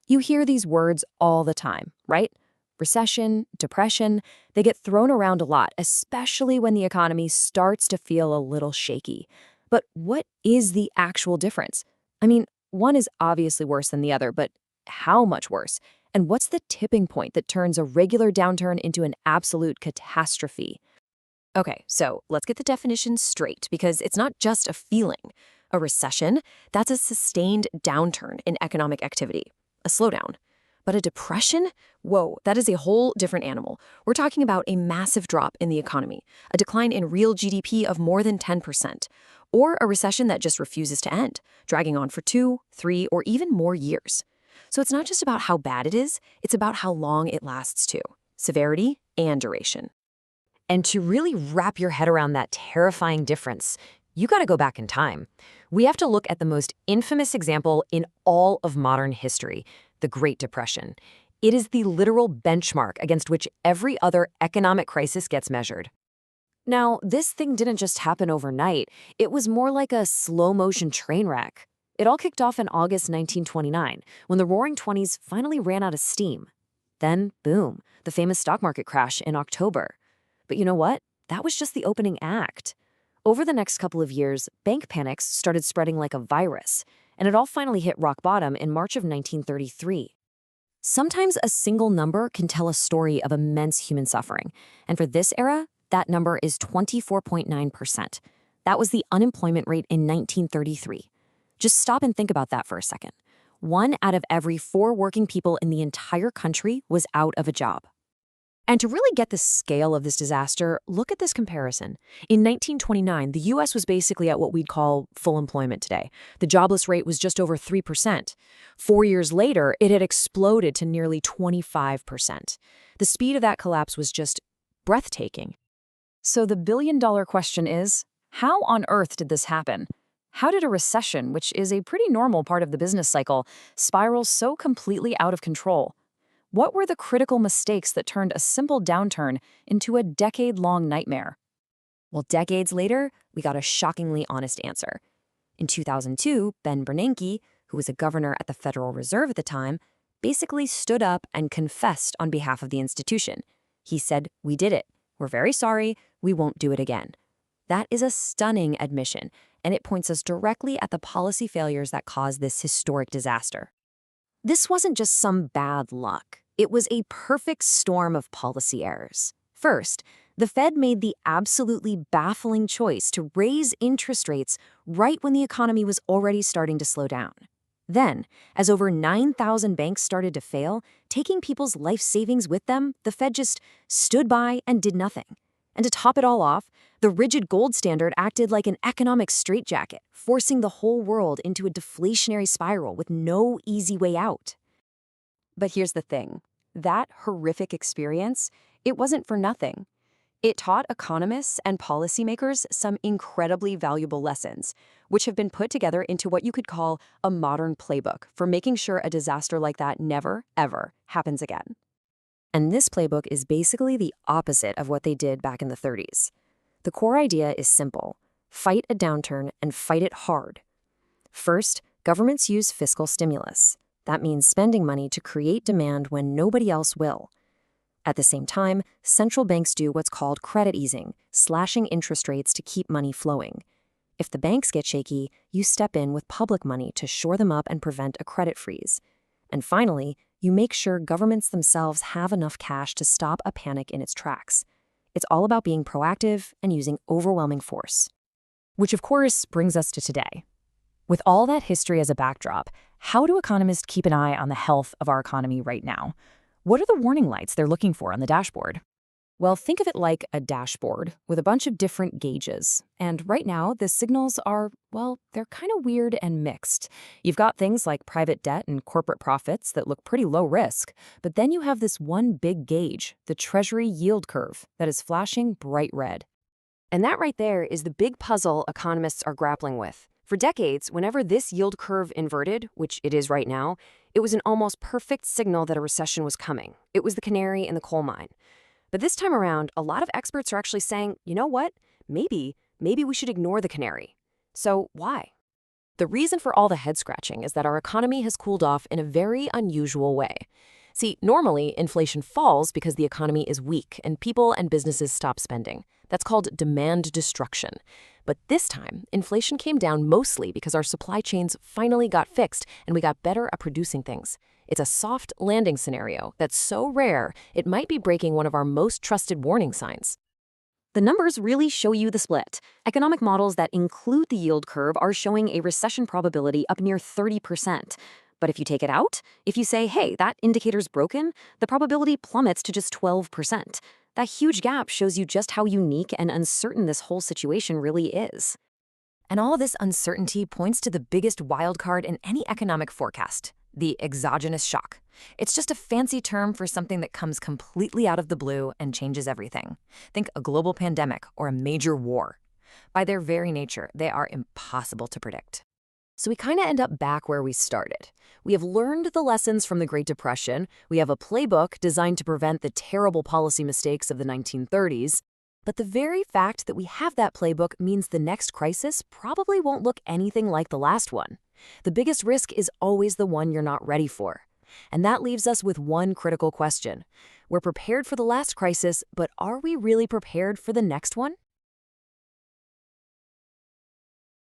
You hear these words all the time, right? Recession, depression, they get thrown around a lot, especially when the economy starts to feel a little shaky. But what is the actual difference? I mean, one is obviously worse than the other, but how much worse? And what's the tipping point that turns a regular downturn into an absolute catastrophe? Okay, so let's get the definition straight because it's not just a feeling. A recession, that's a sustained downturn in economic activity, a slowdown. But a depression? Whoa, that is a whole different animal. We're talking about a massive drop in the economy, a decline in real GDP of more than 10%, or a recession that just refuses to end, dragging on for 2, 3, or even more years. So it's not just about how bad it is, it's about how long it lasts too, severity and duration. And to really wrap your head around that terrifying difference, you got to go back in time. We have to look at the most infamous example in all of modern history, the Great Depression. It is the literal benchmark against which every other economic crisis gets measured. Now, this thing didn't just happen overnight. It was more like a slow-motion train wreck. It all kicked off in August 1929, when the Roaring Twenties finally ran out of steam. Then, boom, the famous stock market crash in October. But you know what? That was just the opening act. Over the next couple of years, bank panics started spreading like a virus, and it all finally hit rock bottom in March of 1933. Sometimes a single number can tell a story of immense human suffering, and for this era, that number is 24.9%. That was the unemployment rate in 1933. Just stop and think about that for a second. 1 out of every 4 working people in the entire country was out of a job. And to really get the scale of this disaster, look at this comparison. In 1929, the U.S. was basically at what we'd call full employment today. The jobless rate was just over 3%. 4 years later, it had exploded to nearly 25%. The speed of that collapse was just breathtaking. So the billion-dollar question is, how on earth did this happen? How did a recession, which is a pretty normal part of the business cycle, spiral so completely out of control? What were the critical mistakes that turned a simple downturn into a decade-long nightmare? Well, decades later, we got a shockingly honest answer. In 2002, Ben Bernanke, who was a governor at the Federal Reserve at the time, basically stood up and confessed on behalf of the institution. He said, "We did it. We're very sorry. We won't do it again." That is a stunning admission, and it points us directly at the policy failures that caused this historic disaster. This wasn't just some bad luck. It was a perfect storm of policy errors. First, the Fed made the absolutely baffling choice to raise interest rates right when the economy was already starting to slow down. Then, as over 9,000 banks started to fail, taking people's life savings with them, the Fed just stood by and did nothing. And to top it all off, the rigid gold standard acted like an economic straitjacket, forcing the whole world into a deflationary spiral with no easy way out. But here's the thing. That horrific experience, it wasn't for nothing. It taught economists and policymakers some incredibly valuable lessons, which have been put together into what you could call a modern playbook for making sure a disaster like that never, ever happens again. And this playbook is basically the opposite of what they did back in the 30s. The core idea is simple. Fight a downturn and fight it hard. First, governments use fiscal stimulus. That means spending money to create demand when nobody else will. At the same time, central banks do what's called credit easing, slashing interest rates to keep money flowing. If the banks get shaky, you step in with public money to shore them up and prevent a credit freeze. And finally, you make sure governments themselves have enough cash to stop a panic in its tracks. It's all about being proactive and using overwhelming force. Which, of course, brings us to today. With all that history as a backdrop, how do economists keep an eye on the health of our economy right now? What are the warning lights they're looking for on the dashboard? Well, think of it like a dashboard with a bunch of different gauges. And right now, the signals are, well, they're kind of weird and mixed. You've got things like private debt and corporate profits that look pretty low risk. But then you have this one big gauge, the Treasury yield curve, that is flashing bright red. And that right there is the big puzzle economists are grappling with. For decades, whenever this yield curve inverted, which it is right now, it was an almost perfect signal that a recession was coming. It was the canary in the coal mine. But this time around, a lot of experts are actually saying, you know what? Maybe we should ignore the canary. So why? The reason for all the head scratching is that our economy has cooled off in a very unusual way. See, normally inflation falls because the economy is weak and people and businesses stop spending. That's called demand destruction. But this time, inflation came down mostly because our supply chains finally got fixed and we got better at producing things. It's a soft landing scenario that's so rare, it might be breaking one of our most trusted warning signs. The numbers really show you the split. Economic models that include the yield curve are showing a recession probability up near 30%. But if you take it out, if you say, hey, that indicator's broken, the probability plummets to just 12%. That huge gap shows you just how unique and uncertain this whole situation really is. And all this uncertainty points to the biggest wildcard in any economic forecast, the exogenous shock. It's just a fancy term for something that comes completely out of the blue and changes everything. Think a global pandemic or a major war. By their very nature, they are impossible to predict. So we kind of end up back where we started. We have learned the lessons from the Great Depression. We have a playbook designed to prevent the terrible policy mistakes of the 1930s. But the very fact that we have that playbook means the next crisis probably won't look anything like the last one. The biggest risk is always the one you're not ready for. And that leaves us with one critical question. We're prepared for the last crisis, but are we really prepared for the next one?